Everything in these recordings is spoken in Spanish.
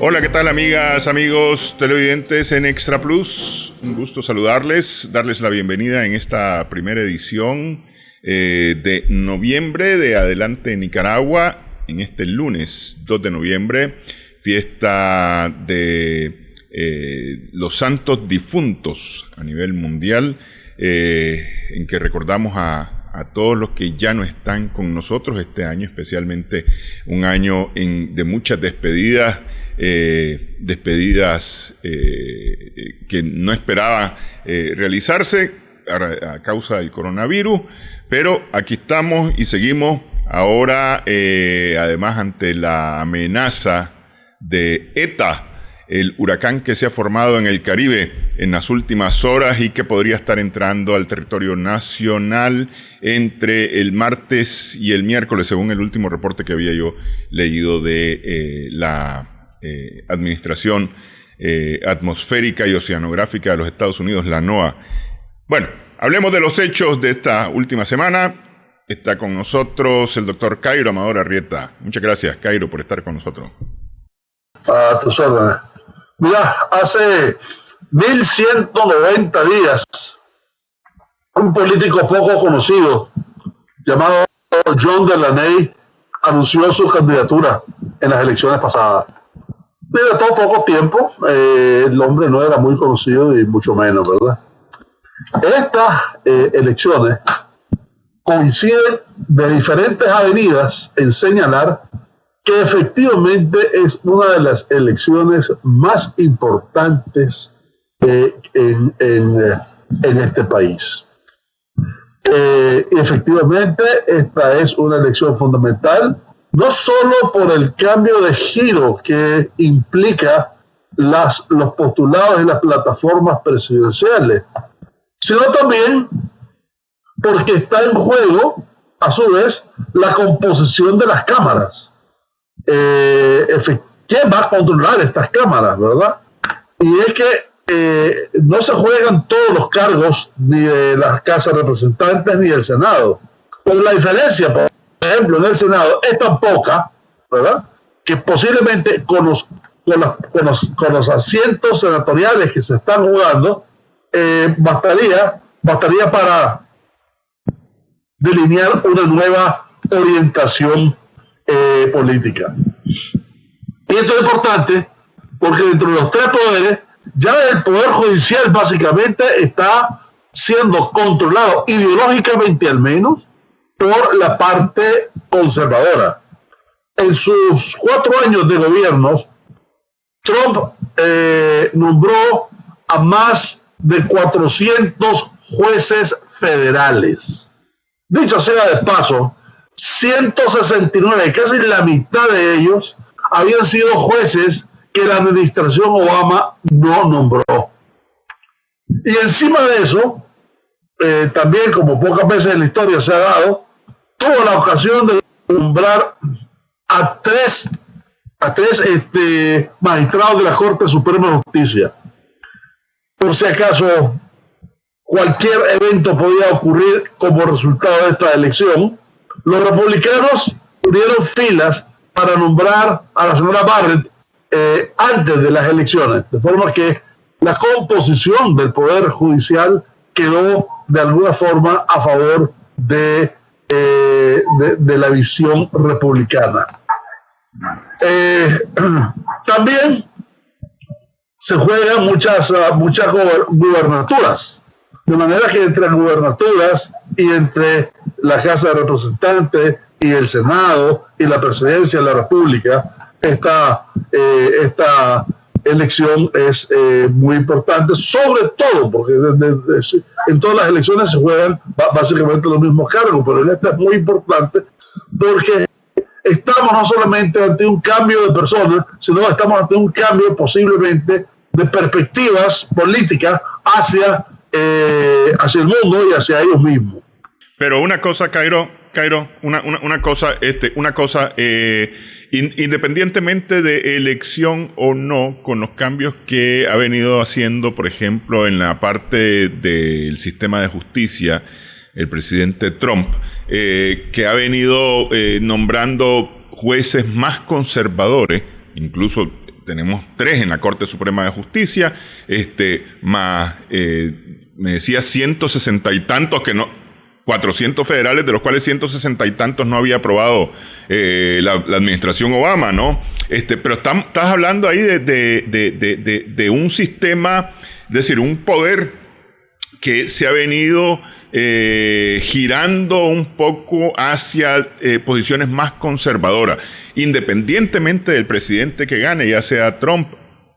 Hola, ¿qué tal, amigas, amigos televidentes en Extra Plus? Un gusto saludarles, darles la bienvenida en esta primera edición de noviembre de Adelante Nicaragua, en este lunes 2 de noviembre, fiesta de los santos difuntos a nivel mundial, en que recordamos a todos los que ya no están con nosotros este año, especialmente un año de muchas despedidas, que no esperaban realizarse a causa del coronavirus, pero aquí estamos y seguimos ahora, además ante la amenaza de ETA, el huracán que se ha formado en el Caribe en las últimas horas y que podría estar entrando al territorio nacional entre el martes y el miércoles, según el último reporte que había yo leído de la Administración Atmosférica y Oceanográfica de los Estados Unidos, la NOAA. Bueno, hablemos de los hechos de esta última semana. Está con nosotros el doctor Cairo Amador Arrieta. Muchas gracias, Cairo, por estar con nosotros. A tus órdenes. Mira, hace 1190 días, un político poco conocido llamado John Delaney anunció su candidatura en las elecciones pasadas. De todo poco tiempo, el hombre no era muy conocido y mucho menos, ¿verdad? Estas elecciones coinciden de diferentes avenidas en señalar que efectivamente es una de las elecciones más importantes en este país. Y efectivamente, esta es una elección fundamental, no solo por el cambio de giro que implica los postulados y las plataformas presidenciales, sino también porque está en juego, a su vez, la composición de las cámaras. ¿Quién va a controlar estas cámaras, verdad? Y es que no se juegan todos los cargos ni de las casas de representantes ni del Senado. Pero la diferencia, por ejemplo, en el Senado es tan poca, ¿verdad?, que posiblemente con los asientos senatoriales que se están jugando, bastaría para delinear una nueva orientación política. Y esto es importante porque dentro de los tres poderes, ya el poder judicial básicamente está siendo controlado ideológicamente, al menos, por la parte conservadora. En sus 4 años de gobierno, Trump nombró a más de 400 jueces federales. Dicho sea de paso, 169, casi la mitad de ellos, habían sido jueces que la administración Obama no nombró. Y encima de eso, también, como pocas veces en la historia se ha dado, tuvo la ocasión de nombrar a tres magistrados de la Corte Suprema de Justicia. Por si acaso cualquier evento podía ocurrir como resultado de esta elección, los republicanos unieron filas para nombrar a la señora Barrett antes de las elecciones, de forma que la composición del Poder Judicial quedó de alguna forma a favor de la visión republicana. También se juegan muchas gubernaturas, de manera que entre gubernaturas y entre la Casa de Representantes y el Senado y la Presidencia de la República, esta elección es muy importante, sobre todo porque en todas las elecciones se juegan básicamente los mismos cargos, pero en esta es muy importante porque estamos no solamente ante un cambio de personas, sino estamos ante un cambio posiblemente de perspectivas políticas hacia el mundo y hacia ellos mismos. Pero una cosa, Cairo, una cosa, independientemente de elección o no, con los cambios que ha venido haciendo, por ejemplo, en la parte del sistema de justicia, el presidente Trump, que ha venido nombrando jueces más conservadores, incluso tenemos 3 en la Corte Suprema de Justicia, más, me decía 160 y tantos 400 federales, de los cuales 160 y tantos no había aprobado la administración Obama, ¿no? Pero estás hablando ahí de un sistema, es decir, un poder que se ha venido girando un poco hacia posiciones más conservadoras, independientemente del presidente que gane, ya sea Trump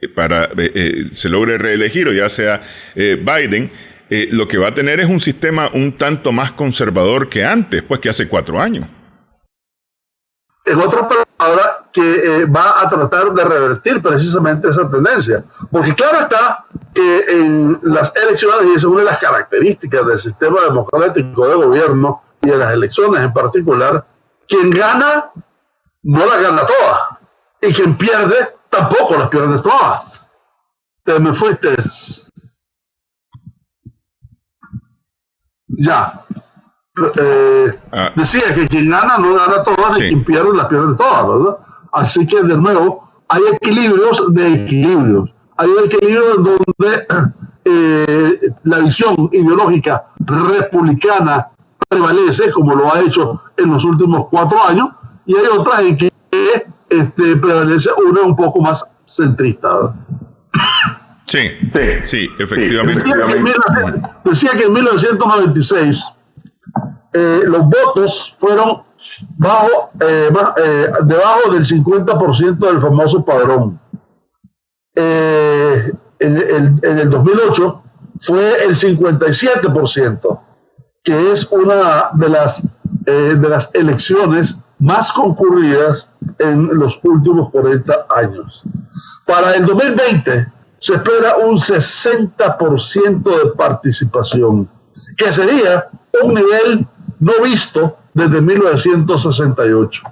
se logre reelegir o ya sea Biden. Lo que va a tener es un sistema un tanto más conservador que antes, pues que hace 4 años. En otras palabras, que va a tratar de revertir precisamente esa tendencia. Porque claro está que en las elecciones, y es una de las características del sistema democrático de gobierno y de las elecciones en particular, quien gana no las gana todas. Y quien pierde tampoco las pierde todas. Te me fuiste. Ya. Decía que quien gana no gana todas, sí, y quien pierde las pierde todas, ¿verdad? Así que de nuevo hay equilibrios de equilibrios. Hay equilibrios donde la visión ideológica republicana prevalece, como lo ha hecho en los últimos 4 años, y hay otras en que prevalece una un poco más centrista, ¿verdad? Sí, efectivamente. Decía que en 1996 los votos fueron debajo del 50% del famoso padrón. En el 2008 fue el 57%, que es una de las elecciones más concurridas en los últimos 40 años. Para el 2020 se espera un 60% de participación, que sería un nivel no visto desde 1968.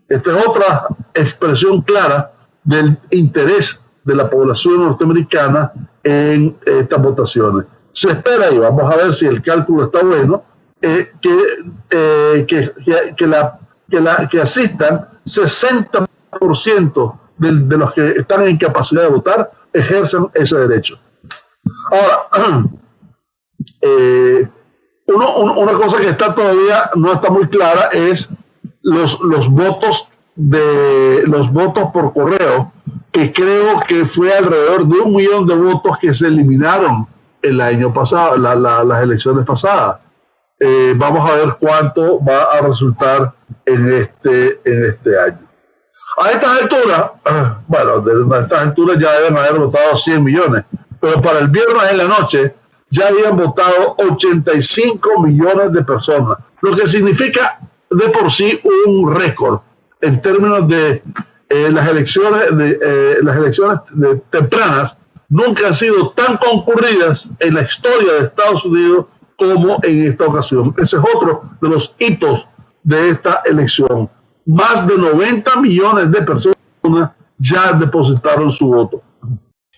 Esta es otra expresión clara del interés de la población norteamericana en estas votaciones. Se espera, y vamos a ver si el cálculo está bueno, que asistan 60% de los que están en capacidad de votar, ejercen ese derecho. Ahora, una cosa que todavía no está muy clara es los votos por correo, que creo que fue alrededor de 1 millón de votos que se eliminaron el año pasado, las elecciones pasadas. Vamos a ver cuánto va a resultar en este año. A estas alturas, a estas alturas ya deben haber votado 100 millones, pero para el viernes en la noche ya habían votado 85 millones de personas, lo que significa de por sí un récord en términos de las elecciones tempranas. Nunca han sido tan concurridas en la historia de Estados Unidos como en esta ocasión. Ese es otro de los hitos de esta elección. Más de 90 millones de personas ya depositaron su voto.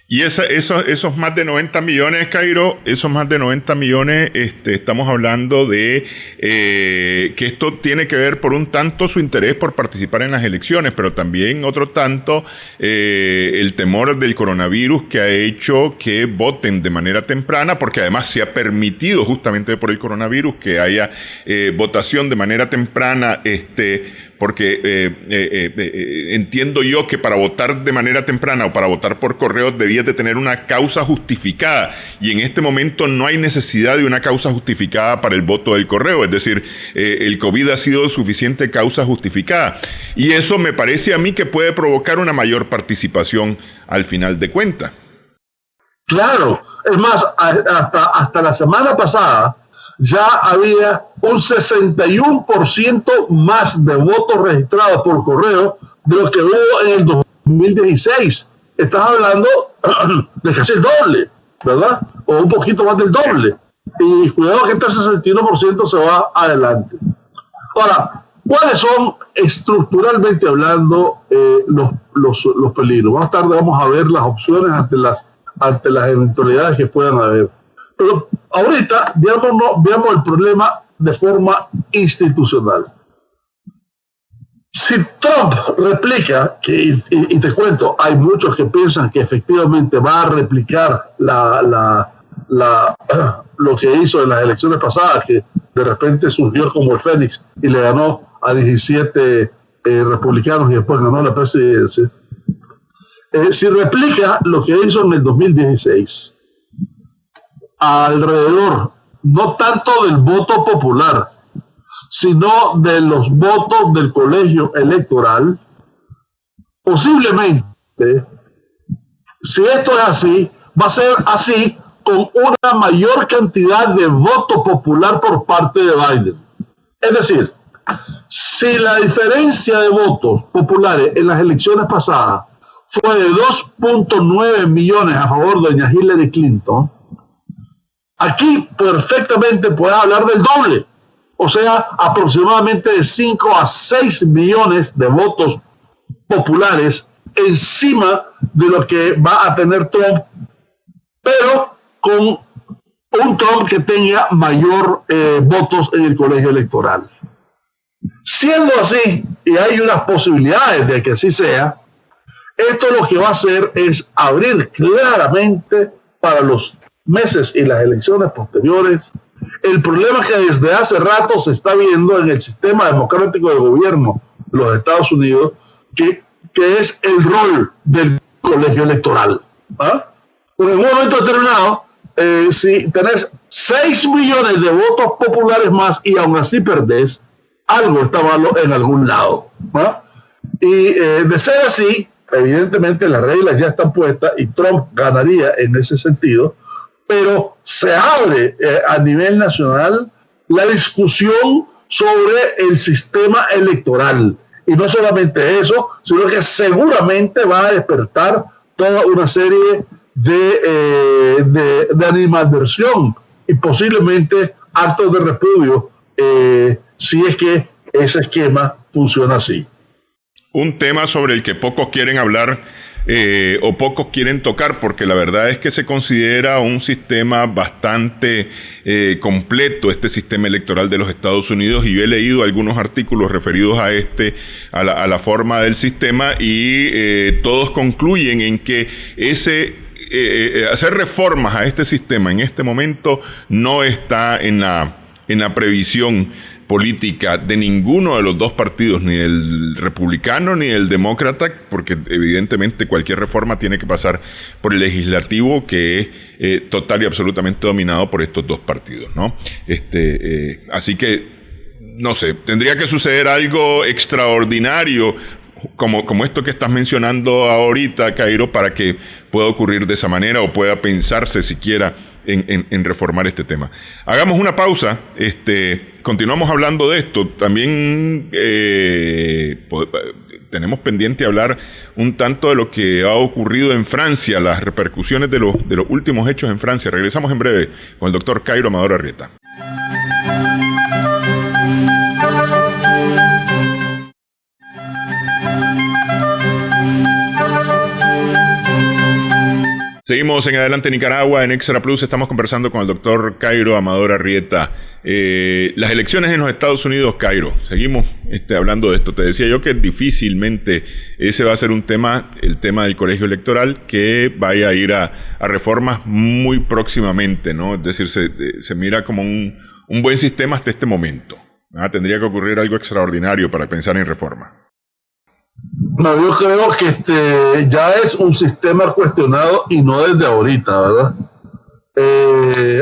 Y esos más de 90 millones, Cairo, esos más de 90 millones, estamos hablando de que esto tiene que ver por un tanto su interés por participar en las elecciones, pero también otro tanto el temor del coronavirus, que ha hecho que voten de manera temprana, porque además se ha permitido justamente por el coronavirus que haya votación de manera temprana, porque entiendo yo que para votar de manera temprana o para votar por correo debías de tener una causa justificada, y en este momento no hay necesidad de una causa justificada para el voto del correo, es decir, el COVID ha sido suficiente causa justificada, y eso me parece a mí que puede provocar una mayor participación al final de cuentas. Claro, es más, hasta la semana pasada ya había un 61% más de votos registrados por correo de lo que hubo en el 2016. Estás hablando de casi el doble, ¿verdad? O un poquito más del doble. Y cuidado que este 61% se va adelante. Ahora, ¿cuáles son estructuralmente hablando los peligros? Más tarde vamos a ver las opciones ante las eventualidades que puedan haber. Pero ahorita veamos el problema de forma institucional. Si Trump replica, y te cuento, hay muchos que piensan que efectivamente va a replicar lo que hizo en las elecciones pasadas, que de repente surgió como el Fénix y le ganó a 17 republicanos y después ganó la presidencia. Si replica lo que hizo en el 2016, alrededor, no tanto del voto popular, sino de los votos del colegio electoral, posiblemente, si esto es así, va a ser así con una mayor cantidad de voto popular por parte de Biden. Es decir, si la diferencia de votos populares en las elecciones pasadas fue de 2.9 millones a favor de doña Hillary Clinton, aquí perfectamente puedes hablar del doble. O sea, aproximadamente de 5 a 6 millones de votos populares encima de lo que va a tener Trump, pero con un Trump que tenga mayor votos en el colegio electoral. Siendo así, y hay unas posibilidades de que así sea, esto lo que va a hacer es abrir claramente para los meses y las elecciones posteriores el problema que desde hace rato se está viendo en el sistema democrático de gobierno de los Estados Unidos, que es el rol del colegio electoral. Porque en un momento determinado, si tenés 6 millones de votos populares más y aún así perdés, algo está malo en algún lado. Y de ser así, evidentemente las reglas ya están puestas y Trump ganaría en ese sentido, pero se abre a nivel nacional la discusión sobre el sistema electoral. Y no solamente eso, sino que seguramente va a despertar toda una serie de animadversión y posiblemente actos de repudio si es que ese esquema funciona así. Un tema sobre el que pocos quieren hablar o pocos quieren tocar, porque la verdad es que se considera un sistema bastante completo, este sistema electoral de los Estados Unidos, y yo he leído algunos artículos referidos a la forma del sistema, y todos concluyen en que hacer reformas a este sistema en este momento no está en la previsión política de ninguno de los dos partidos, ni el republicano ni el demócrata, porque evidentemente cualquier reforma tiene que pasar por el legislativo, que es total y absolutamente dominado por estos dos partidos, ¿no? Así que, no sé, tendría que suceder algo extraordinario como esto que estás mencionando ahorita, Cairo, para que pueda ocurrir de esa manera o pueda pensarse siquiera en reformar este tema. Hagamos una pausa, continuamos hablando de esto. También tenemos pendiente hablar un tanto de lo que ha ocurrido en Francia, las repercusiones de los últimos hechos en Francia. Regresamos en breve con el doctor Cairo Amador Arrieta. Seguimos en Adelante Nicaragua, en Extra Plus. Estamos conversando con el doctor Cairo Amador Arrieta. Las elecciones en los Estados Unidos, Cairo, seguimos hablando de esto. Te decía yo que difícilmente ese va a ser un tema, el tema del colegio electoral, que vaya a ir a reformas muy próximamente, ¿no? Es decir, se mira como un buen sistema hasta este momento. Tendría que ocurrir algo extraordinario para pensar en reforma. No, yo creo que ya es un sistema cuestionado y no desde ahorita, ¿verdad?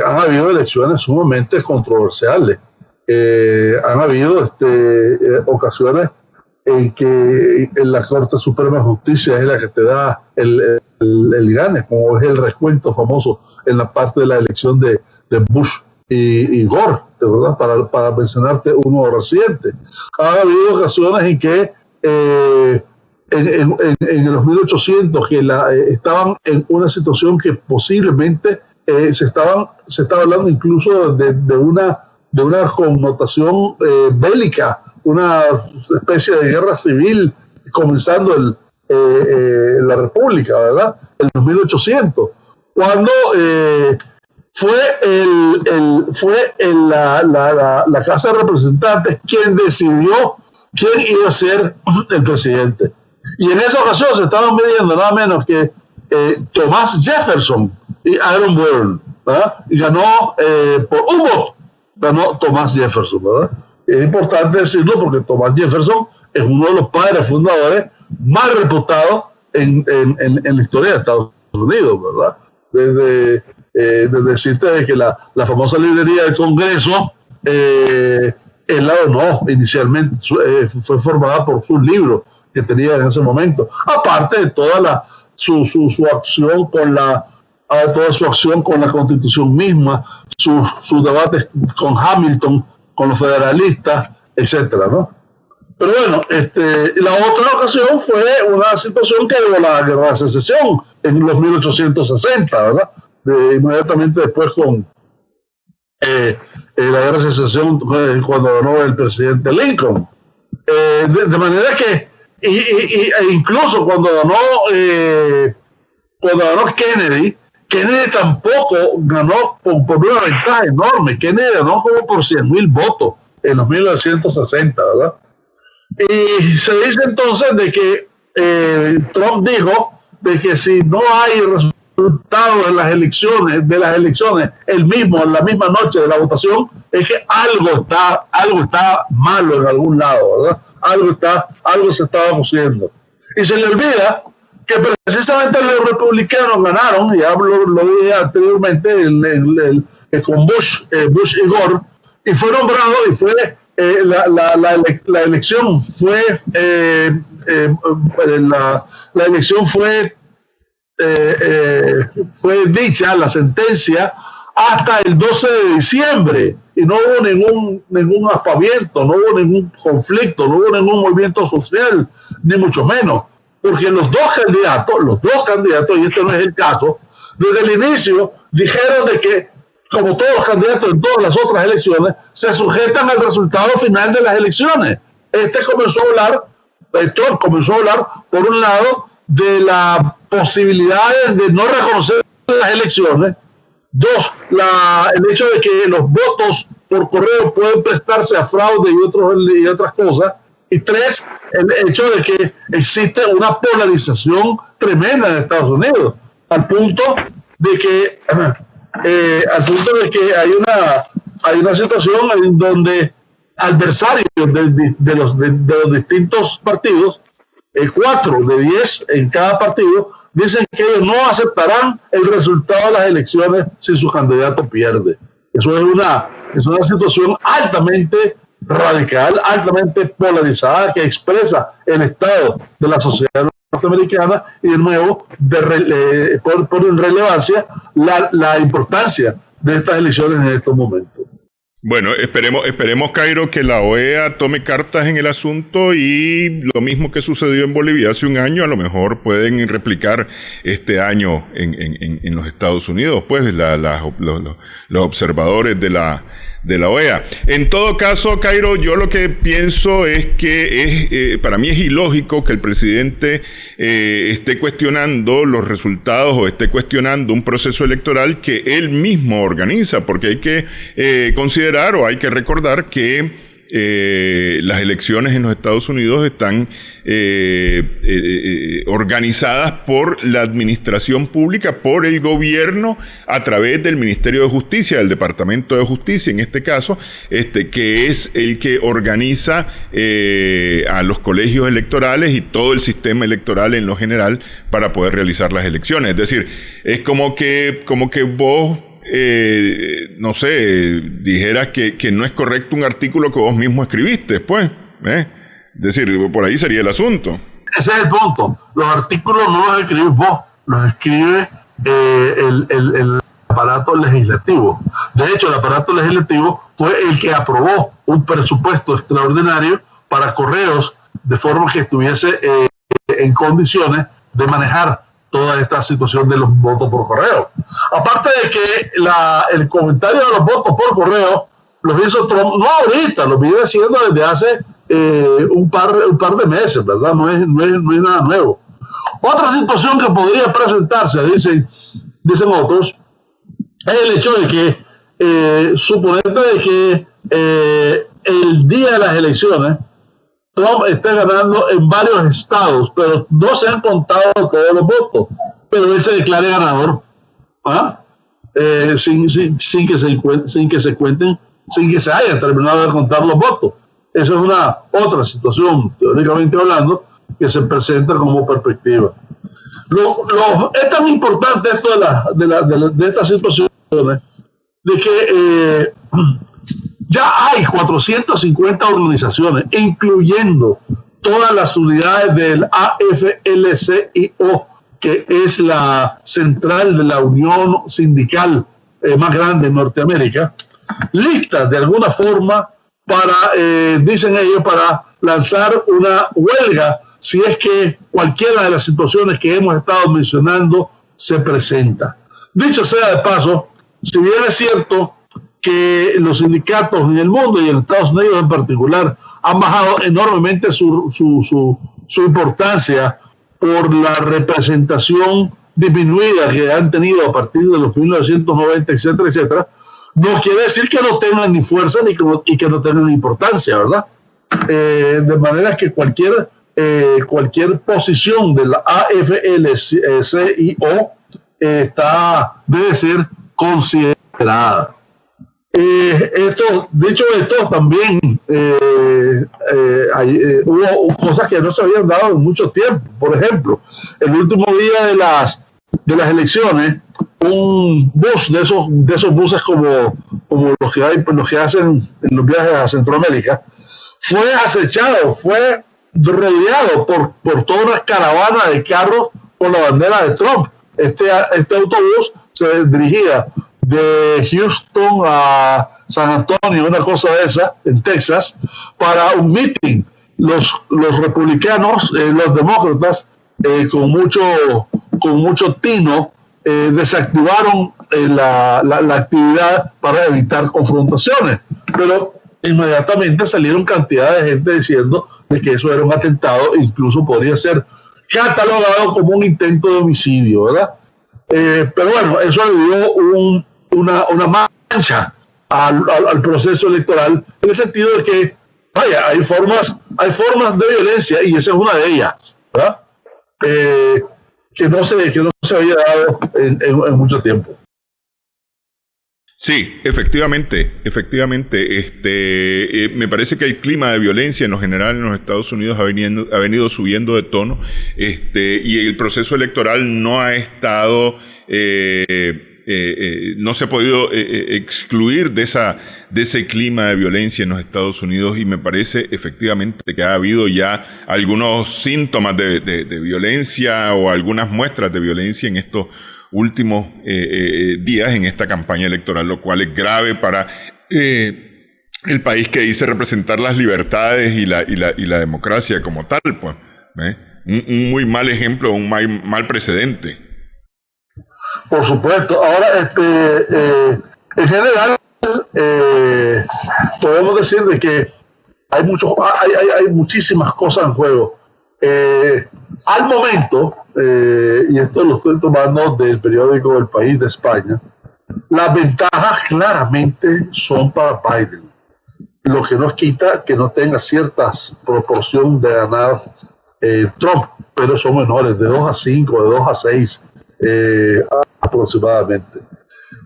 Han habido elecciones sumamente controversiales. Han habido ocasiones en que la Corte Suprema de Justicia es la que te da el gane, como es el recuento famoso en la parte de la elección de Bush y Gore, ¿verdad? Para mencionarte uno reciente. Han habido ocasiones en que en los 1800 que estaban en una situación que posiblemente se estaba hablando incluso de una connotación bélica, una especie de guerra civil comenzando la República, ¿verdad? En los 1800, cuando fue la Casa de Representantes quien decidió quién iba a ser el presidente. Y en esa ocasión se estaban midiendo nada menos que Thomas Jefferson y Aaron Burr, ¿verdad? Y ganó por un voto, ganó Thomas Jefferson, ¿verdad? Es importante decirlo porque Thomas Jefferson es uno de los padres fundadores más reputados en la historia de Estados Unidos, ¿verdad? Desde decirte que la famosa librería del Congreso, él la donó inicialmente, fue formada por sus libros que tenía en ese momento, aparte de toda su acción toda su acción con la Constitución misma, sus debates con Hamilton, con los federalistas, etcétera, ¿no? Pero bueno, la otra ocasión fue una situación que hubo la Guerra de Secesión en los 1860, ¿verdad? Inmediatamente después con la Guerra de Secesión, cuando ganó el presidente Lincoln. De manera que, e incluso cuando ganó Kennedy tampoco ganó por una ventaja enorme. Kennedy ganó como por 100,000 votos en los 1960, ¿verdad? Y se dice entonces de que Trump dijo de que si no hay resultados de las elecciones la misma noche de la votación, es que algo está malo en algún lado, ¿verdad? Algo se estaba haciendo. Y se le olvida que precisamente los republicanos ganaron, ya lo dije anteriormente con Bush y Gore, y fue nombrado y fue la elección fue dicha, la sentencia, hasta el 12 de diciembre y no hubo ningún aspaviento, no hubo ningún conflicto, no hubo ningún movimiento social, ni mucho menos, porque los dos candidatos, y este no es el caso, desde el inicio dijeron de que, como todos los candidatos en todas las otras elecciones, se sujetan al resultado final de las elecciones. Trump comenzó a hablar, por un lado, de la posibilidad de no reconocer las elecciones. Dos, el hecho de que los votos por correo pueden prestarse a fraude y otras cosas. Y tres, el hecho de que existe una polarización tremenda en Estados Unidos, al punto de que hay una situación en donde adversarios de los distintos partidos, 4 de 10 en cada partido, dicen que ellos no aceptarán el resultado de las elecciones si su candidato pierde. Eso es una situación altamente radical, altamente polarizada, que expresa el estado de la sociedad norteamericana y, de nuevo, pone en relevancia la importancia de estas elecciones en estos momentos. Bueno, esperemos, Cairo, que la OEA tome cartas en el asunto, y lo mismo que sucedió en Bolivia hace un año, a lo mejor pueden replicar este año en los Estados Unidos, pues los observadores de la OEA. En todo caso, Cairo, yo lo que pienso es que para mí es ilógico que el presidente esté cuestionando los resultados o esté cuestionando un proceso electoral que él mismo organiza, porque hay que considerar o hay que recordar que las elecciones en los Estados Unidos están organizadas por la administración pública, por el gobierno, a través del Ministerio de Justicia, del Departamento de Justicia, en este caso, que es el que organiza a los colegios electorales y todo el sistema electoral en lo general para poder realizar las elecciones. Es decir, es como que vos no sé, dijeras que no es correcto un artículo que vos mismo escribiste, pues, es decir, por ahí sería el asunto. Ese es el punto. Los artículos no los escribís vos, los escribe el aparato legislativo. De hecho, el aparato legislativo fue el que aprobó un presupuesto extraordinario para correos, de forma que estuviese en condiciones de manejar toda esta situación de los votos por correo. Aparte de que el comentario de los votos por correo los hizo Trump, no ahorita, los viene haciendo desde hace un par de meses, ¿verdad? No es nada nuevo. Otra situación que podría presentarse, dicen otros, es el hecho de que suponete de que el día de las elecciones Trump esté ganando en varios estados, pero no se han contado todos los votos, pero él se declare ganador, sin que se hayan terminado de contar los votos. Esa es una otra situación, teóricamente hablando, que se presenta como perspectiva. Es tan importante esto de estas situaciones, de que ya hay 450 organizaciones, incluyendo todas las unidades del AFL-CIO, que es la central de la unión sindical más grande en Norteamérica, listas de alguna forma para, dicen ellos, para lanzar una huelga si es que cualquiera de las situaciones que hemos estado mencionando se presenta. Dicho sea de paso, si bien es cierto que los sindicatos en el mundo y en Estados Unidos en particular han bajado enormemente su importancia por la representación disminuida que han tenido a partir de los 1990, etcétera, etcétera, no quiere decir que no tengan ni fuerza y que no tengan importancia, ¿verdad? De manera que cualquier posición de la AFL-CIO debe ser considerada. Dicho esto, también hubo cosas que no se habían dado en mucho tiempo. Por ejemplo, el último día de las elecciones, un bus de esos buses como los que hacen en los viajes a Centroamérica, fue acechado, fue rodeado por toda una caravana de carros con la bandera de Trump. Este autobús se dirigía de Houston a San Antonio, una cosa de esa, en Texas, para un meeting. Los republicanos, los demócratas, con mucho tino, desactivaron la actividad para evitar confrontaciones, pero inmediatamente salieron cantidad de gente diciendo de que eso era un atentado e incluso podría ser catalogado como un intento de homicidio, ¿verdad? Pero bueno, eso le dio una mancha al proceso electoral, en el sentido de que, vaya, hay formas de violencia y esa es una de ellas, ¿verdad? Que no se había dado en mucho tiempo. Sí, efectivamente, me parece que el clima de violencia en lo general en los Estados Unidos ha venido subiendo de tono, y el proceso electoral no ha estado, no se ha podido excluir de ese clima de violencia en los Estados Unidos, y me parece efectivamente que ha habido ya algunos síntomas de violencia o algunas muestras de violencia en estos últimos días en esta campaña electoral, lo cual es grave para el país que dice representar las libertades y la democracia como tal, pues, un muy mal ejemplo, un mal precedente. Por supuesto. Ahora, en general, podemos decir de que hay muchísimas cosas en juego. Al momento, y esto lo estoy tomando del periódico El País de España, las ventajas claramente son para Biden, lo que nos quita que no tenga cierta proporción de ganar Trump, pero son menores, de 2 a 5, de 2 a 6 aproximadamente.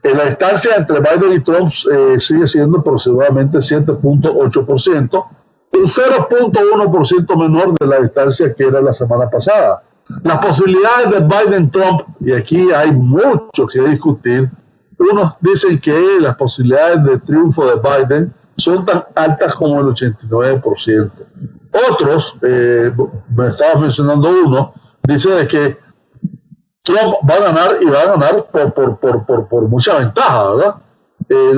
La distancia entre Biden y Trump sigue siendo aproximadamente 7.8%, un 0.1% menor de la distancia que era la semana pasada. Las posibilidades de Biden-Trump, y aquí hay mucho que discutir, unos dicen que las posibilidades de triunfo de Biden son tan altas como el 89%. Otros, me estabas mencionando uno, dice de que Trump va a ganar y va a ganar por mucha ventaja, ¿verdad?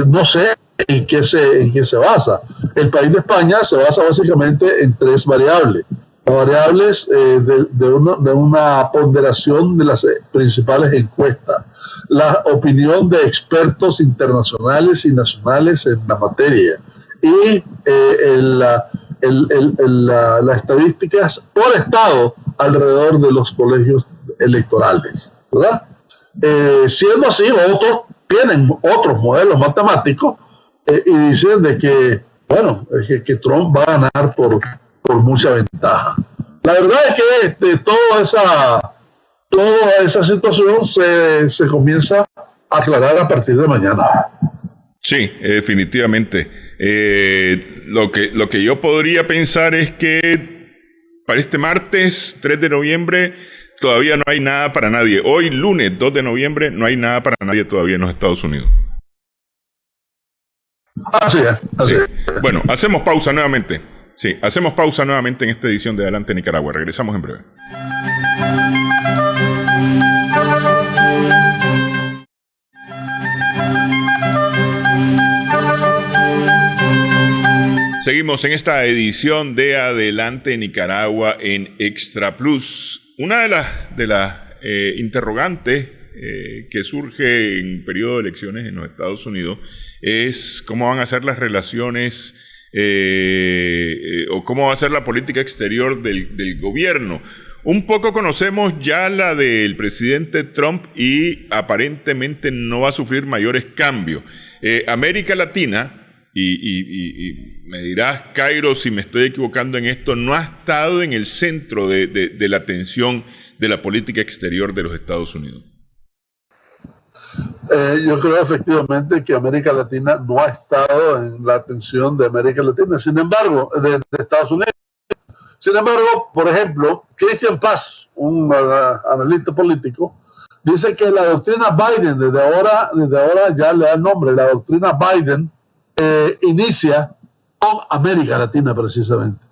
No sé en qué se basa. El País de España se basa básicamente en 3 variables. Las variables de una ponderación de las principales encuestas, la opinión de expertos internacionales y nacionales en la materia y las estadísticas por estado alrededor de los colegios electorales, ¿verdad? Siendo así, otros tienen otros modelos matemáticos y dicen de que, bueno, que Trump va a ganar por por mucha ventaja. La verdad es que toda esa situación se comienza a aclarar a partir de mañana. Sí, definitivamente. Lo que yo podría pensar es que para este martes 3 de noviembre todavía no hay nada para nadie. Hoy, lunes 2 de noviembre, no hay nada para nadie todavía en los Estados Unidos. Así es. Bueno, hacemos pausa nuevamente. Sí, hacemos pausa nuevamente en esta edición de Adelante Nicaragua. Regresamos en breve. Seguimos en esta edición de Adelante Nicaragua en Extra Plus. Una de las interrogantes que surge en periodo de elecciones en los Estados Unidos es cómo van a ser las relaciones o cómo va a ser la política exterior del gobierno. Un poco conocemos ya la del presidente Trump y aparentemente no va a sufrir mayores cambios. América Latina, y me dirás, Cairo, si me estoy equivocando en esto, no ha estado en el centro de la atención de la política exterior de los Estados Unidos. Yo creo efectivamente que América Latina no ha estado en la atención de América Latina, sin embargo, de Estados Unidos. Sin embargo, por ejemplo, Christian Paz, un analista político, dice que la doctrina Biden, desde ahora ya le da el nombre, la doctrina Biden inicia con América Latina precisamente.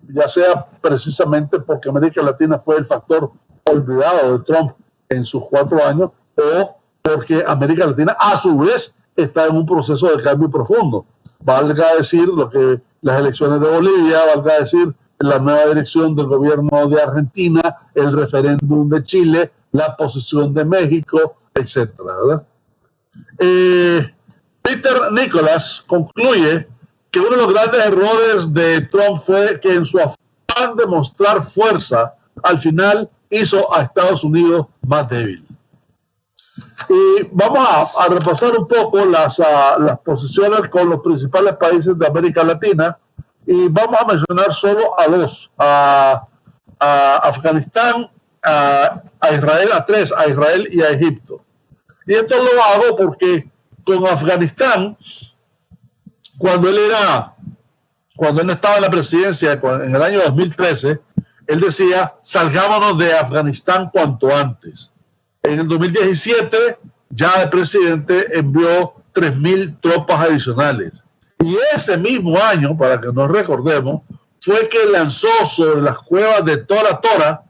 Ya sea precisamente porque América Latina fue el factor olvidado de Trump en sus 4 años, o porque América Latina a su vez está en un proceso de cambio profundo. Valga decir lo que las elecciones de Bolivia, valga decir la nueva dirección del gobierno de Argentina, el referéndum de Chile, la posición de México, etcétera, ¿verdad? Peter Nicholas concluye que uno de los grandes errores de Trump fue que en su afán de mostrar fuerza, al final hizo a Estados Unidos más débil. Y vamos a repasar un poco las posiciones con los principales países de América Latina, y vamos a mencionar solo a dos, a Afganistán, a Israel, a tres, a Israel y a Egipto. Y esto lo hago porque con Afganistán, cuando él estaba en la presidencia en el año 2013, él decía, salgámonos de Afganistán cuanto antes. En el 2017, ya el presidente envió 3,000 tropas adicionales. Y ese mismo año, para que nos recordemos, fue que lanzó sobre las cuevas de Tora Tora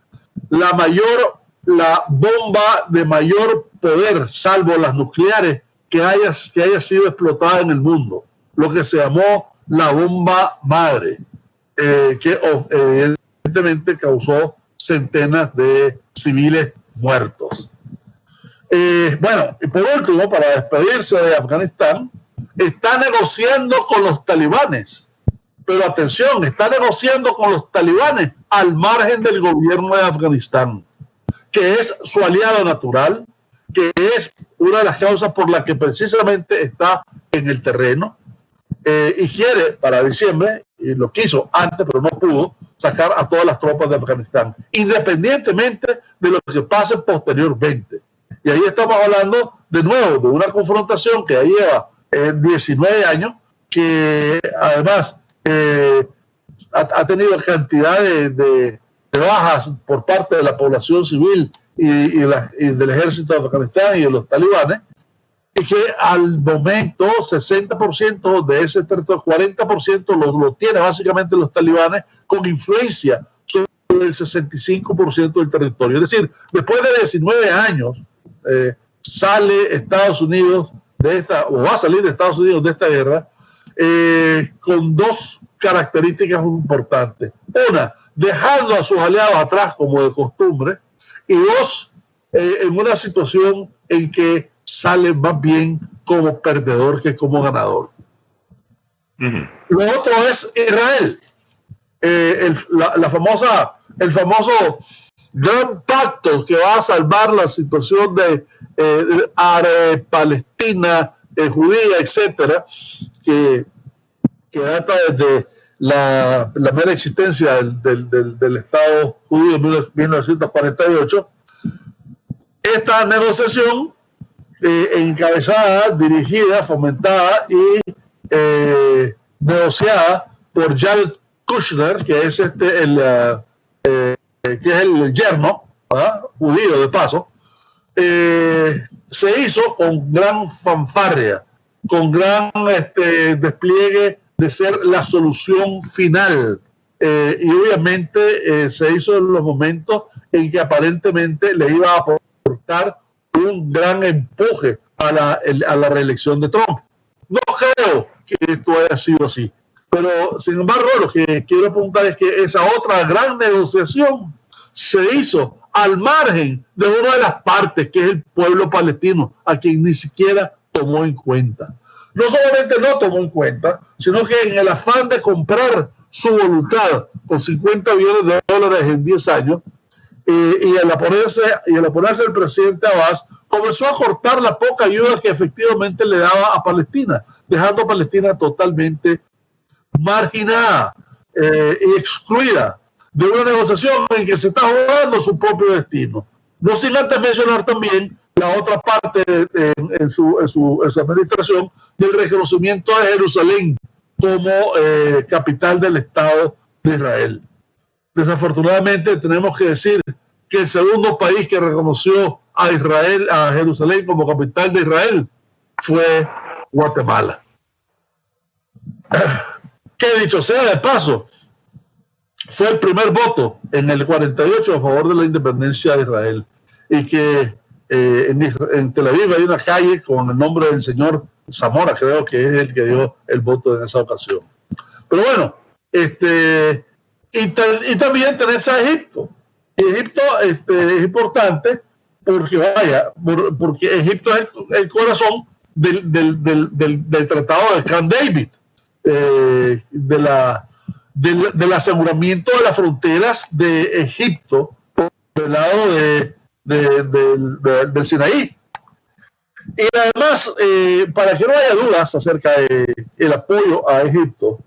la bomba de mayor poder, salvo las nucleares, que haya sido explotada en el mundo, lo que se llamó la bomba madre, que evidentemente causó centenas de civiles muertos. Bueno, y por último, para despedirse de Afganistán, está negociando con los talibanes, pero atención, está negociando con los talibanes al margen del gobierno de Afganistán, que es su aliado natural, que es una de las causas por las que precisamente está en el terreno, y quiere para diciembre, y lo quiso antes pero no pudo, sacar a todas las tropas de Afganistán, independientemente de lo que pase posteriormente. Y ahí estamos hablando de nuevo de una confrontación que ya lleva 19 años, que además ha tenido cantidad de bajas por parte de la población civil y del ejército de Afganistán y de los talibanes, y que al momento 60% de ese territorio, 40% lo tiene básicamente los talibanes, con influencia sobre el 65% del territorio. Es decir, después de 19 años sale Estados Unidos o va a salir de Estados Unidos de esta guerra con dos características importantes. Una, dejando a sus aliados atrás como de costumbre, y dos, en una situación en que sale más bien como perdedor que como ganador. Uh-huh. Lo otro es Israel. El famoso gran pacto que va a salvar la situación de Palestina, judía, etcétera, que data desde la mera existencia del Estado judío en 1948, esta negociación encabezada, dirigida, fomentada y negociada por Jared Kushner, que es el yerno, ¿verdad?, judío de paso, se hizo con gran fanfarria, con gran despliegue de ser la solución final. Y obviamente se hizo en los momentos en que aparentemente le iba a aportar un gran empuje a la reelección de Trump. No creo que esto haya sido así, pero sin embargo lo que quiero apuntar es que esa otra gran negociación se hizo al margen de una de las partes, que es el pueblo palestino, a quien ni siquiera tomó en cuenta. No solamente no tomó en cuenta, sino que en el afán de comprar su voluntad con $50 billones en 10 años, y al oponerse el presidente Abbas, comenzó a cortar la poca ayuda que efectivamente le daba a Palestina, dejando a Palestina totalmente marginada y excluida de una negociación en que se está jugando su propio destino. No sin antes mencionar también la otra parte en su administración del reconocimiento de Jerusalén como capital del Estado de Israel. Desafortunadamente tenemos que decir que el segundo país que reconoció a Jerusalén como capital de Israel fue Guatemala. Que dicho sea de paso, fue el primer voto en el 48 a favor de la independencia de Israel, y que en Tel Aviv hay una calle con el nombre del señor Zamora, creo que es el que dio el voto en esa ocasión. Pero bueno, y también tenés a Egipto. Y Egipto es importante porque Egipto es el corazón del tratado de Camp David, del aseguramiento de las fronteras de Egipto por el lado del Sinaí. Y además, para que no haya dudas acerca del apoyo a Egipto,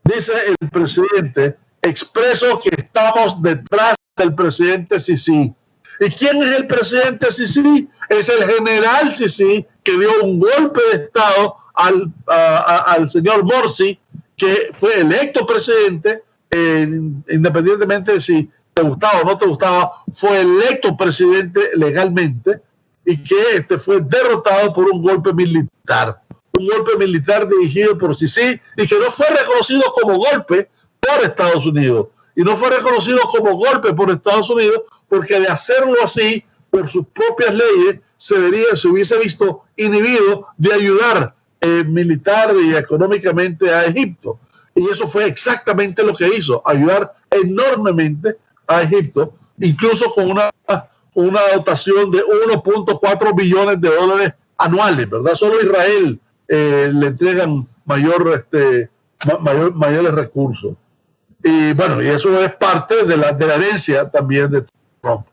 dice el presidente: expreso que estamos detrás del presidente Sisi. ¿Y quién es el presidente Sisi? Es el general Sisi, que dio un golpe de Estado al señor Morsi, que fue electo presidente, independientemente de si te gustaba o no te gustaba, fue electo presidente legalmente, y que fue derrotado por un golpe militar dirigido por Sisi, y que no fue reconocido como golpe por Estados Unidos. Y no fue reconocido como golpe por Estados Unidos porque de hacerlo así, por sus propias leyes, se hubiese visto inhibido de ayudar militar y económicamente a Egipto. Y eso fue exactamente lo que hizo, ayudar enormemente a Egipto, incluso con una dotación de 1.4 billones de dólares anuales, ¿verdad? Solo Israel le entregan mayores recursos. Y bueno, y eso es parte de la herencia también de Trump.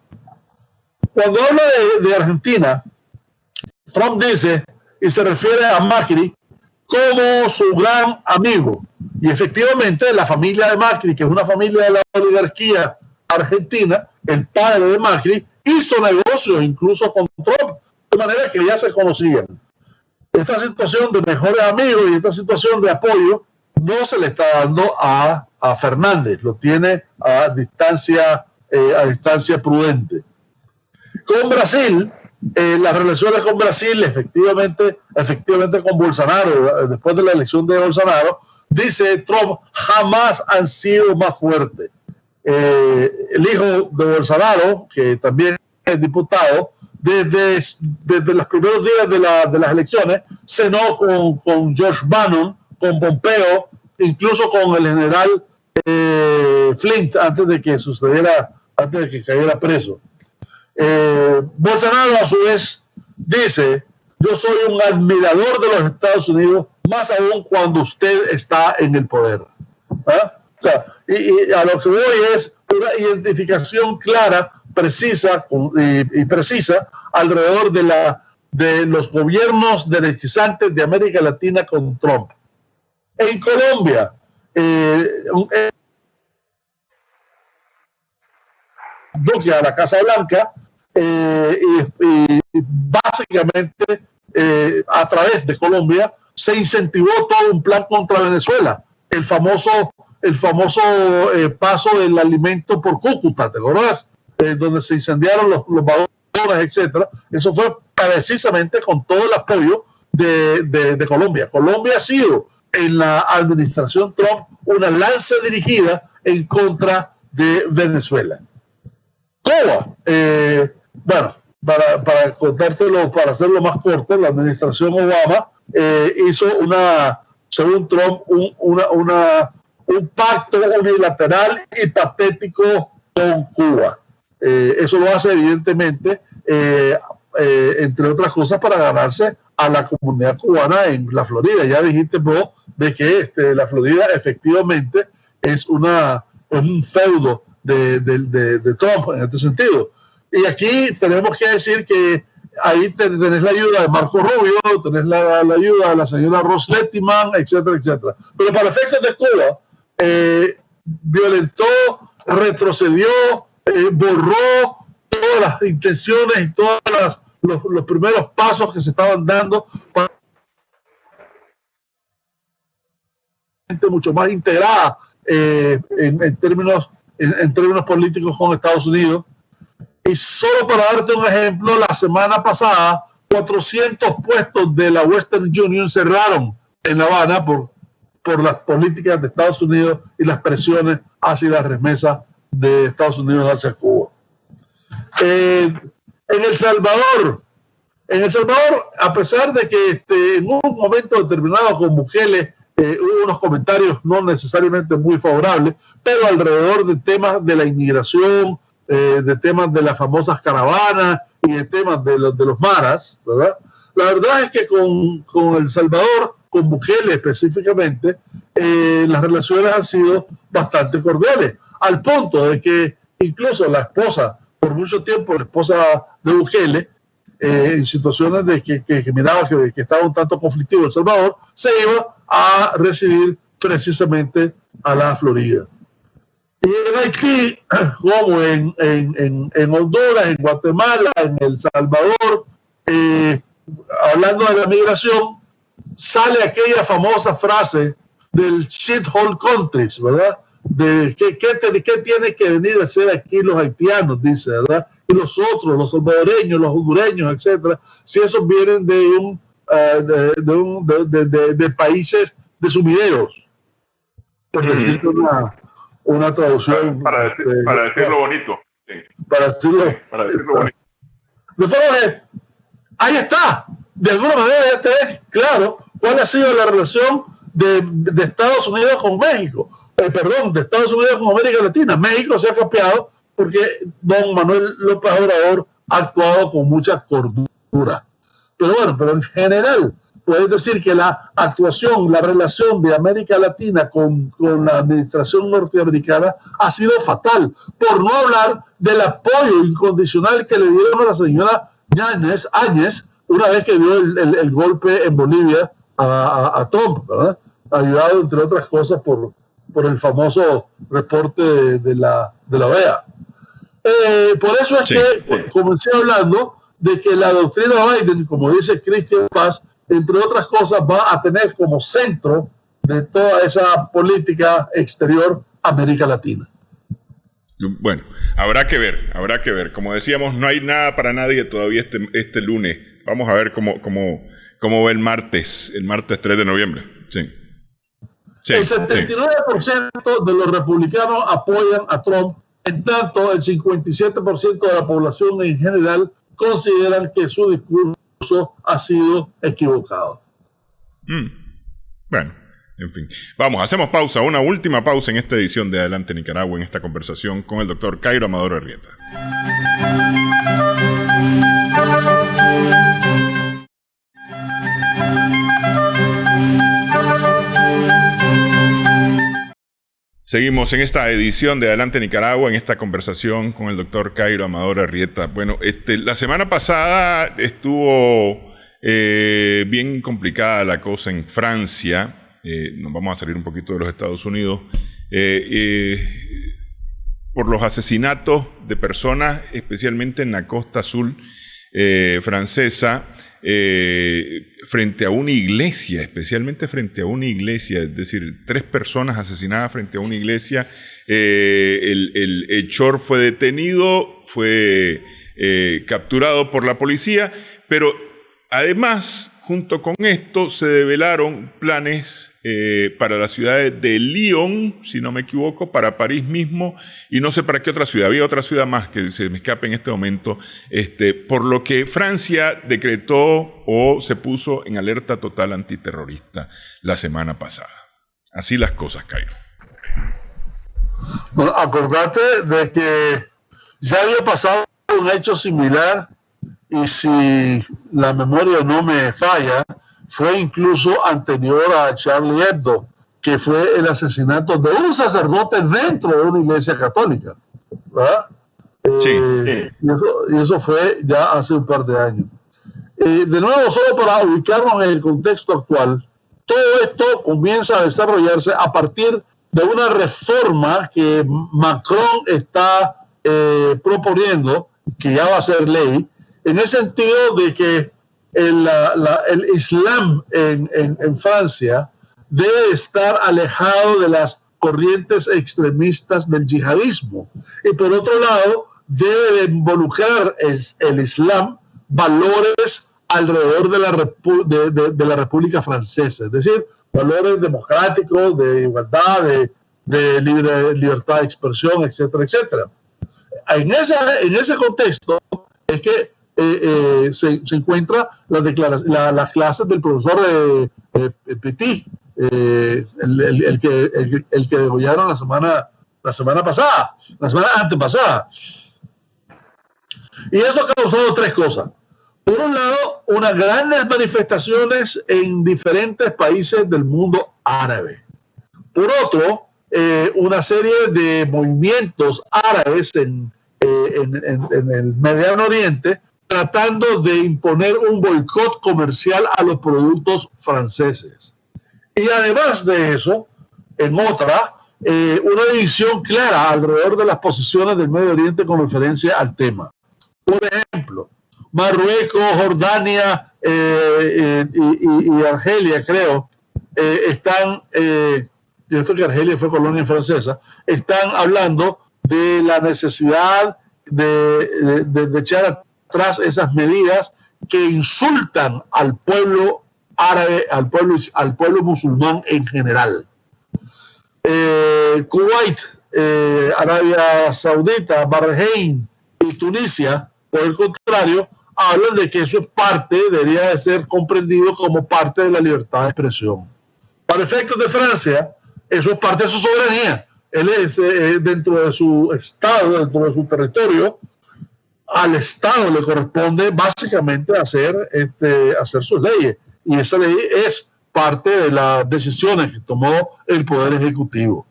Cuando habla de Argentina, Trump dice, y se refiere a Macri como su gran amigo. Y efectivamente la familia de Macri, que es una familia de la oligarquía argentina, el padre de Macri, hizo negocios incluso con Trump, de manera que ya se conocían. Esta situación de mejores amigos y esta situación de apoyo no se le está dando a Fernández, lo tiene a distancia prudente. Con Brasil, las relaciones con Brasil, efectivamente con Bolsonaro, después de la elección de Bolsonaro, dice Trump, jamás han sido más fuertes. El hijo de Bolsonaro, que también es diputado, desde los primeros días de las elecciones, cenó con George Bannon, con Pompeo, incluso con el general Flint, antes de que cayera preso. Bolsonaro a su vez dice: yo soy un admirador de los Estados Unidos, más aún cuando usted está en el poder. ¿Ah? O sea, y a lo que voy es una identificación clara, precisa y precisa alrededor de los gobiernos derechizantes de América Latina con Trump. En Colombia, a la Casa Blanca, y básicamente a través de Colombia se incentivó todo un plan contra Venezuela, el famoso paso del alimento por Cúcuta, ¿te acuerdas? Donde se incendiaron los vagones, etcétera. Eso fue precisamente con todo el apoyo de Colombia. Colombia ha sido en la administración Trump una lanza dirigida en contra de Venezuela. Cuba, bueno, para contártelo, para hacerlo más corto, la administración Obama hizo según Trump, un pacto unilateral y patético con Cuba. Eso lo hace evidentemente, entre otras cosas, para ganarse a la comunidad cubana en la Florida. Ya dijiste vos de que la Florida efectivamente es un feudo de Trump en este sentido. Y aquí tenemos que decir que ahí tenés la ayuda de Marco Rubio, tenés la ayuda de la señora Ross Lettiman, etcétera, etcétera. Pero para efectos de Cuba, violentó, retrocedió, borró todas las intenciones y todos los primeros pasos que se estaban dando para gente mucho más integrada en términos políticos con Estados Unidos. Y solo para darte un ejemplo, la semana pasada 400 puestos de la Western Union cerraron en La Habana por las políticas de Estados Unidos y las presiones hacia las remesas de Estados Unidos hacia Cuba. En El Salvador, a pesar de que en un momento determinado con Bukele hubo unos comentarios no necesariamente muy favorables, pero alrededor de temas de la inmigración, de temas de las famosas caravanas y de temas de los maras, ¿verdad? La verdad es que con El Salvador, con Bukele específicamente, las relaciones han sido bastante cordiales, al punto de que incluso la esposa, por mucho tiempo la esposa de Bukele, en situaciones de que miraba que estaba un tanto conflictivo El Salvador, se iba a residir precisamente a la Florida. Y en Haití, como en Honduras, en Guatemala, en El Salvador, hablando de la migración, sale aquella famosa frase del shithole countries, ¿verdad? De ¿qué tienen que venir a hacer aquí los haitianos? Dice, ¿verdad? Y los otros, los salvadoreños, los hondureños, etcétera, si esos vienen de países de sumideros, por decirte una traducción. Para decirlo bonito. Sí. Para decirlo bonito. De forma que, ahí está. De alguna manera ya te ves claro cuál ha sido la relación de Estados Unidos con México. De Estados Unidos con América Latina. México se ha capeado porque don Manuel López Obrador ha actuado con mucha cordura. Pero en general, puedes decir que la relación de América Latina con la administración norteamericana ha sido fatal, por no hablar del apoyo incondicional que le dieron a la señora Áñez una vez que dio el golpe en Bolivia a Trump, ¿verdad? Ayudado, entre otras cosas, por el famoso reporte de la OEA. Por eso es que comencé hablando de que la doctrina Biden, como dice Christian Paz, entre otras cosas, va a tener como centro de toda esa política exterior América Latina. Bueno, habrá que ver. Como decíamos, no hay nada para nadie todavía este lunes. Vamos a ver cómo va el martes 3 de noviembre. Sí. El 79% de los republicanos apoyan a Trump, en tanto el 57% de la población en general consideran que su discurso ha sido equivocado. Bueno, en fin. Vamos, hacemos pausa, una última pausa en esta edición de Adelante Nicaragua, en esta conversación con el doctor Cairo Amador Arrieta. Seguimos en esta edición de Adelante Nicaragua, en esta conversación con el doctor Cairo Amador Arrieta. Bueno, la semana pasada estuvo bien complicada la cosa en Francia. nos vamos a salir un poquito de los Estados Unidos, por los asesinatos de personas, especialmente en la costa azul francesa, frente a una iglesia, especialmente frente a una iglesia, es decir, 3 personas asesinadas frente a una iglesia. El hechor fue detenido, fue capturado por la policía, pero además, junto con esto, se develaron planes para las ciudades de Lyon, si no me equivoco, para París mismo, y no sé para qué otra ciudad. Había otra ciudad más que se me escapa en este momento, por lo que Francia decretó o se puso en alerta total antiterrorista la semana pasada. Así las cosas, Cairo. Bueno, acordate de que ya había pasado un hecho similar, y si la memoria no me falla, fue incluso anterior a Charlie Hebdo, que fue el asesinato de un sacerdote dentro de una iglesia católica, ¿verdad? Sí. Y eso fue ya hace un par de años. De nuevo, solo para ubicarnos en el contexto actual, todo esto comienza a desarrollarse a partir de una reforma que Macron está proponiendo, que ya va a ser ley, en el sentido de que el Islam en Francia debe estar alejado de las corrientes extremistas del yihadismo, y por otro lado debe de involucrar el Islam valores alrededor de la República Francesa, es decir, valores democráticos, de igualdad, de libertad de expresión, etcétera, etcétera. En ese contexto es que se encuentra las clases del profesor Petit, el que degollaron la semana antepasada. Y eso ha causado 3 cosas. Por un lado, unas grandes manifestaciones en diferentes países del mundo árabe. Por otro, una serie de movimientos árabes en el Mediano Oriente tratando de imponer un boicot comercial a los productos franceses. Y además de eso, en otra, una división clara alrededor de las posiciones del Medio Oriente con referencia al tema. Por ejemplo, Marruecos, Jordania y Argelia, creo, están, yo creo que Argelia fue colonia francesa, están hablando de la necesidad de echar atrás esas medidas que insultan al pueblo árabe, al pueblo musulmán en general. Kuwait, Arabia Saudita, Bahrein y Tunisia, por el contrario, hablan de que eso es debería de ser comprendido como parte de la libertad de expresión. Para efectos de Francia, eso es parte de su soberanía. Él es, dentro de su estado, dentro de su territorio, al Estado le corresponde básicamente hacer sus leyes, y esa ley es parte de las decisiones que tomó el Poder Ejecutivo.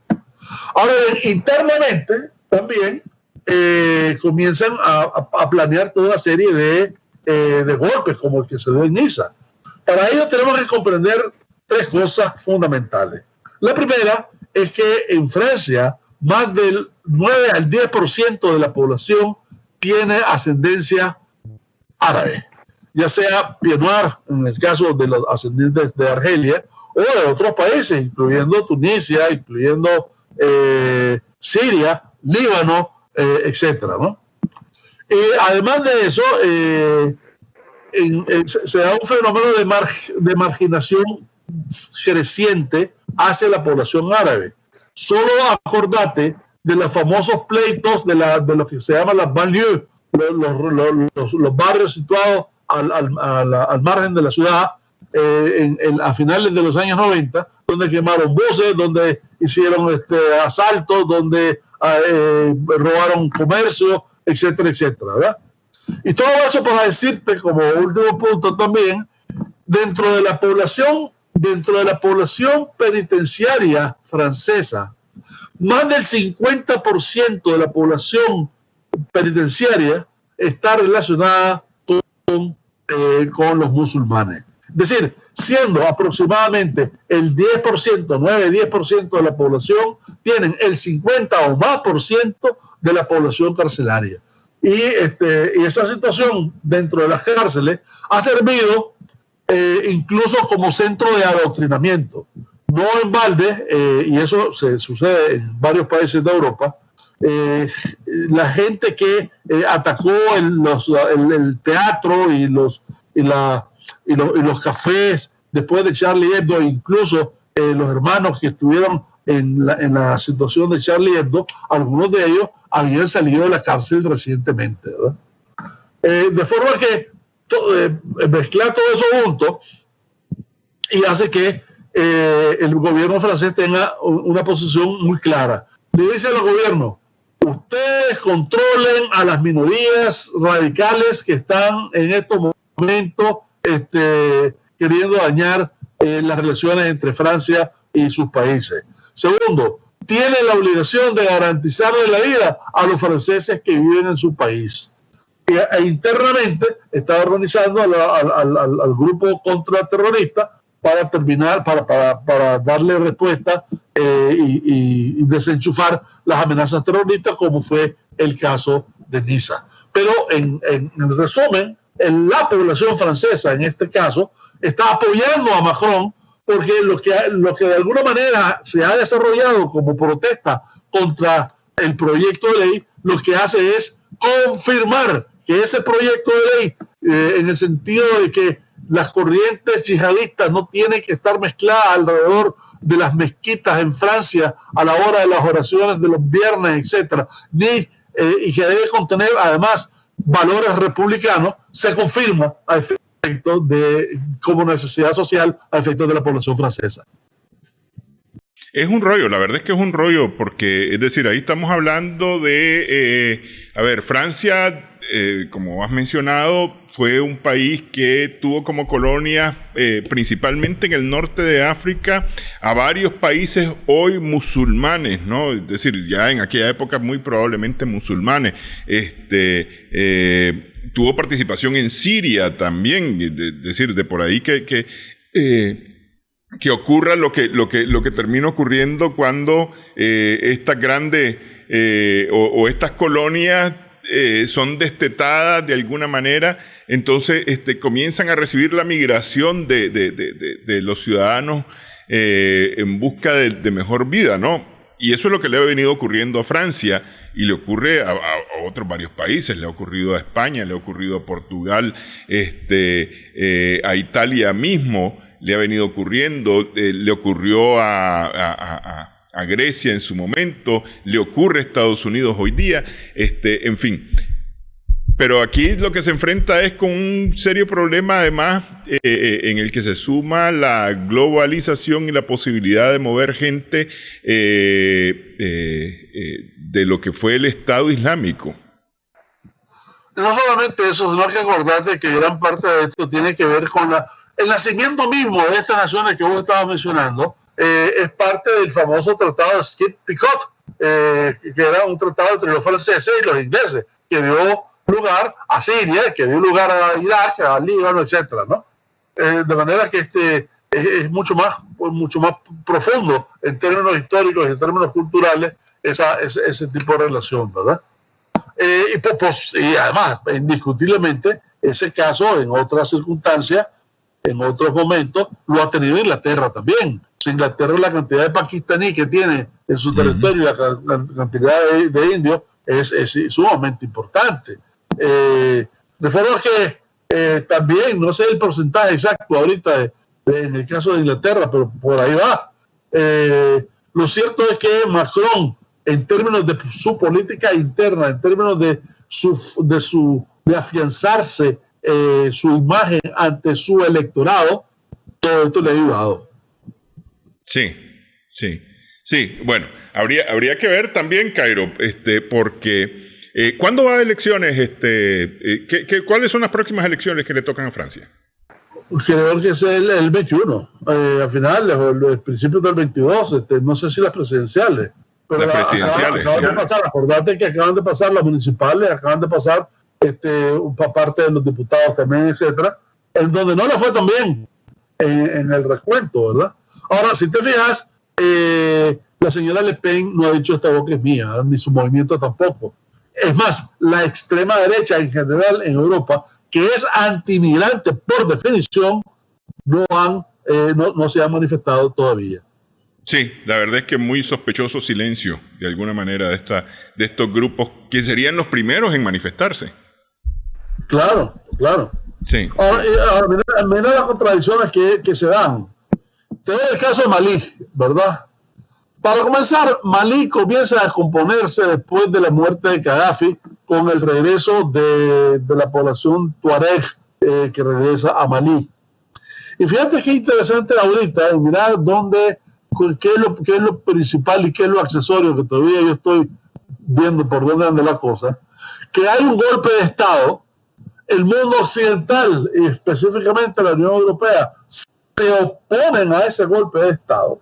Ahora, internamente también comienzan a planear toda una serie de golpes como el que se dio en Niza. Para ello tenemos que comprender 3 cosas fundamentales. La primera es que en Francia más del 9 al 10% de la población tiene ascendencia árabe, ya sea Pied Noir, en el caso de los ascendientes de Argelia, o de otros países, incluyendo Tunisia, incluyendo Siria, Líbano, etcétera, ¿no? Además de eso, se da un fenómeno de marginación creciente hacia la población árabe. Solo acordate de los famosos pleitos de lo que se llama las banlieues, los barrios situados al margen de la ciudad, a finales de los años 90, donde quemaron buses, donde hicieron asaltos, donde robaron comercio, etcétera, etcétera, ¿verdad? Y todo eso para decirte, como último punto también, dentro de la población penitenciaria francesa, más del 50% de la población penitenciaria está relacionada con los musulmanes. Es decir, siendo aproximadamente el 10%, 9-10% de la población, tienen el 50 o más por ciento de la población carcelaria. Y esa situación dentro de las cárceles ha servido incluso como centro de adoctrinamiento. No en balde, y eso sucede en varios países de Europa, la gente que atacó el teatro y los cafés después de Charlie Hebdo, incluso los hermanos que estuvieron en la situación de Charlie Hebdo, algunos de ellos habían salido de la cárcel recientemente, ¿verdad? De forma que mezcla todo eso junto y hace que el gobierno francés tenga una posición muy clara. Le dice al gobierno: ustedes controlen a las minorías radicales que están en estos momentos queriendo dañar las relaciones entre Francia y sus países. Segundo, tienen la obligación de garantizarle la vida a los franceses que viven en su país. E internamente está organizando al grupo contraterrorista para terminar, para darle respuesta y desenchufar las amenazas terroristas, como fue el caso de Niza. Pero en resumen, la población francesa en este caso está apoyando a Macron, porque lo que de alguna manera se ha desarrollado como protesta contra el proyecto de ley, lo que hace es confirmar que ese proyecto de ley, en el sentido de que las corrientes yihadistas no tienen que estar mezcladas alrededor de las mezquitas en Francia a la hora de las oraciones de los viernes, etcétera, y que debe contener además valores republicanos, se confirma a efectos como necesidad social a efectos de la población francesa. Es un rollo, la verdad es que es un rollo, porque, es decir, ahí estamos hablando de, Francia, como has mencionado, fue un país que tuvo como colonia, principalmente en el norte de África, a varios países hoy musulmanes, ¿no? Es decir, ya en aquella época muy probablemente musulmanes. Tuvo participación en Siria también, es decir, de por ahí que ocurra lo que termina ocurriendo cuando estas grandes o estas colonias son destetadas de alguna manera. Entonces comienzan a recibir la migración de los ciudadanos en busca de mejor vida, ¿no? Y eso es lo que le ha venido ocurriendo a Francia, y le ocurre a otros varios países. Le ha ocurrido a España, le ha ocurrido a Portugal, a Italia mismo le ha venido ocurriendo, le ocurrió a Grecia en su momento, le ocurre a Estados Unidos hoy día, en fin. Pero aquí lo que se enfrenta es con un serio problema, además, en el que se suma la globalización y la posibilidad de mover gente de lo que fue el Estado Islámico. No solamente eso, sino que acordarte que gran parte de esto tiene que ver con el nacimiento mismo de estas naciones que vos estabas mencionando. Es parte del famoso tratado de Skid-Picot, que era un tratado entre los franceses y los ingleses, que dio lugar a Siria, que dio lugar a Irak, a Líbano, etcétera, ¿no? De manera que es mucho más profundo en términos históricos y en términos culturales ese tipo de relación, ¿verdad? Y además, indiscutiblemente, ese caso en otras circunstancias, en otros momentos, lo ha tenido Inglaterra también. Inglaterra, la cantidad de pakistaní que tiene en su territorio, la cantidad de indios es sumamente importante. De forma que también, no sé el porcentaje exacto ahorita en el caso de Inglaterra, pero por ahí va. Lo cierto es que Macron, en términos de su política interna, en términos de afianzarse su imagen ante su electorado, todo esto le ha ayudado. Sí. Bueno, habría que ver también, Cairo, porque ¿cuándo va a elecciones? ¿Cuáles son las próximas elecciones que le tocan a Francia? Creo que es el 21, a finales o el principio del 22, no sé si las presidenciales. Pero las presidenciales. Acaban de pasar, acordate que acaban de pasar las municipales, acaban de pasar parte de los diputados también, etcétera, en donde no le fue tan bien en el recuento, ¿verdad? Ahora, si te fijas, la señora Le Pen no ha dicho esta boca es mía, ni su movimiento tampoco. Es más, la extrema derecha en general en Europa, que es antimigrante por definición, no se han manifestado todavía. Sí, la verdad es que muy sospechoso silencio, de alguna manera, de estos grupos que serían los primeros en manifestarse. Claro. Sí. Ahora, mira las contradicciones que se dan. Te doy el caso de Malí, ¿verdad? Para comenzar, Malí comienza a descomponerse después de la muerte de Gaddafi con el regreso de la población tuareg que regresa a Malí. Y fíjate qué interesante ahorita, mirar qué es lo principal y qué es lo accesorio, que todavía yo estoy viendo por dónde anda la cosa, que hay un golpe de Estado, el mundo occidental y específicamente la Unión Europea se oponen a ese golpe de Estado,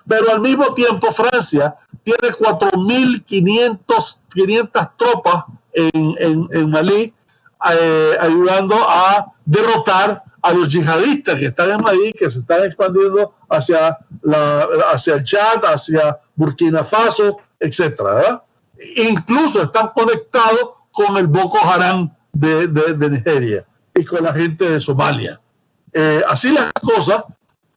pero al mismo tiempo Francia tiene 4.500 tropas en Malí ayudando a derrotar a los yihadistas que están en Malí, que se están expandiendo hacia el Chad, hacia Burkina Faso, etcétera, ¿verdad? Incluso están conectados con el Boko Haram de Nigeria y con la gente de Somalia. Así las cosas,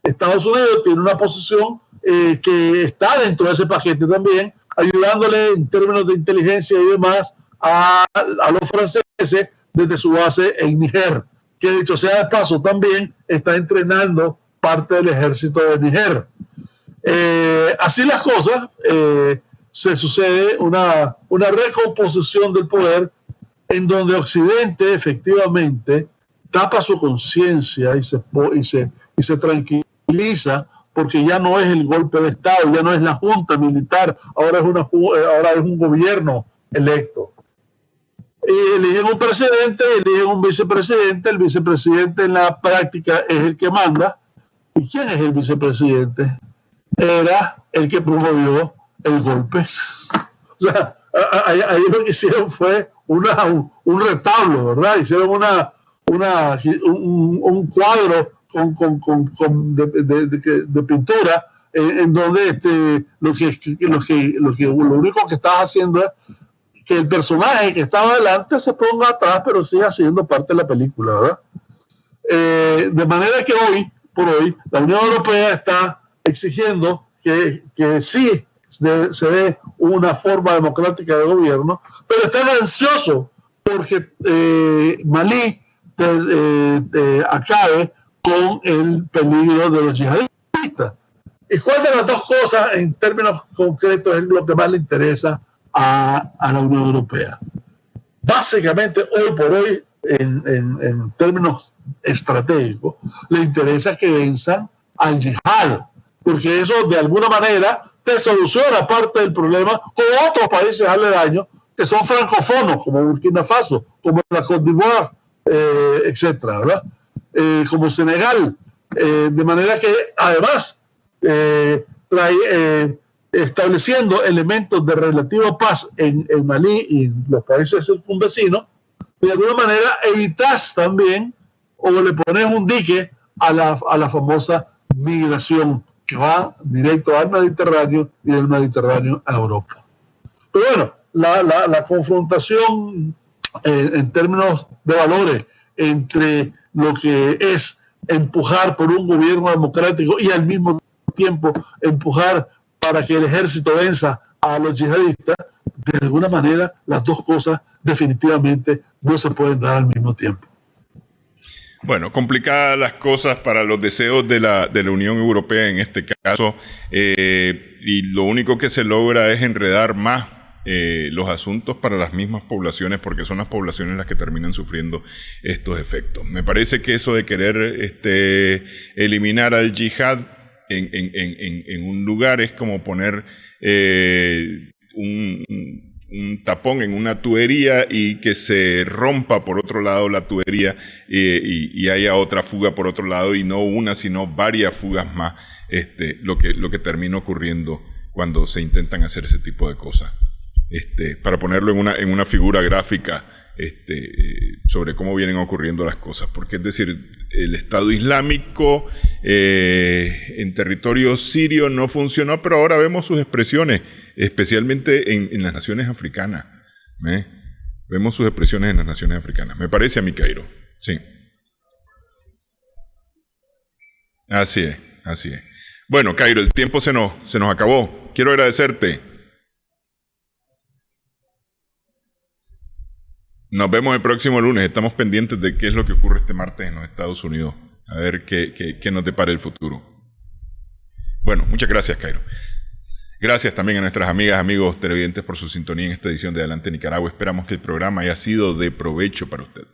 Estados Unidos tiene una posición que está dentro de ese paquete también, ayudándole en términos de inteligencia y demás a los franceses desde su base en Níger, que dicho sea de paso también está entrenando parte del ejército de Níger. Así las cosas, se sucede una recomposición del poder en donde Occidente efectivamente tapa su conciencia y se tranquiliza, porque ya no es el golpe de Estado, ya no es la junta militar, ahora es un gobierno electo. Y eligen un presidente, eligen un vicepresidente, el vicepresidente en la práctica es el que manda. ¿Y quién es el vicepresidente? Era el que promovió el golpe. O sea, ahí lo que hicieron fue un retablo, ¿verdad? Hicieron un cuadro de pintura en donde lo único que estás haciendo es que el personaje que estaba adelante se ponga atrás, pero siga siendo parte de la película, ¿verdad? De manera que por hoy, la Unión Europea está exigiendo que sí se dé una forma democrática de gobierno, pero están ansiosos porque Malí acabe con el peligro de los yihadistas. ¿Y cuál de las dos cosas, en términos concretos, es lo que más le interesa a la Unión Europea? Básicamente, hoy por hoy, en términos estratégicos, le interesa que venzan al yihad, porque eso de alguna manera te soluciona parte del problema con otros países aledaños que son francófonos, como Burkina Faso, como la Côte d'Ivoire, etcétera, ¿verdad? Como Senegal, de manera que además estableciendo elementos de relativa paz en Malí y en los países circunvecinos, de alguna manera evitas también o le pones un dique a la famosa migración que va directo al Mediterráneo y del Mediterráneo a Europa. Pero bueno, la confrontación en términos de valores entre lo que es empujar por un gobierno democrático y al mismo tiempo empujar para que el ejército venza a los yihadistas, de alguna manera las dos cosas definitivamente no se pueden dar al mismo tiempo. Bueno, complicadas las cosas para los deseos de la Unión Europea en este caso, y lo único que se logra es enredar más los asuntos para las mismas poblaciones, porque son las poblaciones las que terminan sufriendo estos efectos. Me parece que eso de querer eliminar al yihad en un lugar es como poner un tapón en una tubería y que se rompa por otro lado la tubería y haya otra fuga por otro lado, y no una sino varias fugas más, lo que termina ocurriendo cuando se intentan hacer ese tipo de cosas. Para ponerlo en una figura gráfica, sobre cómo vienen ocurriendo las cosas, porque es decir, el Estado Islámico en territorio sirio no funcionó, pero ahora vemos sus expresiones, especialmente en las naciones africanas. Vemos sus expresiones en las naciones africanas. Me parece a mí, Cairo. Sí. Así es. Bueno, Cairo, el tiempo se nos acabó. Quiero agradecerte. Nos vemos el próximo lunes. Estamos pendientes de qué es lo que ocurre este martes en los Estados Unidos. A ver qué nos depara el futuro. Bueno, muchas gracias, Cairo. Gracias también a nuestras amigas, amigos televidentes por su sintonía en esta edición de Adelante Nicaragua. Esperamos que el programa haya sido de provecho para ustedes.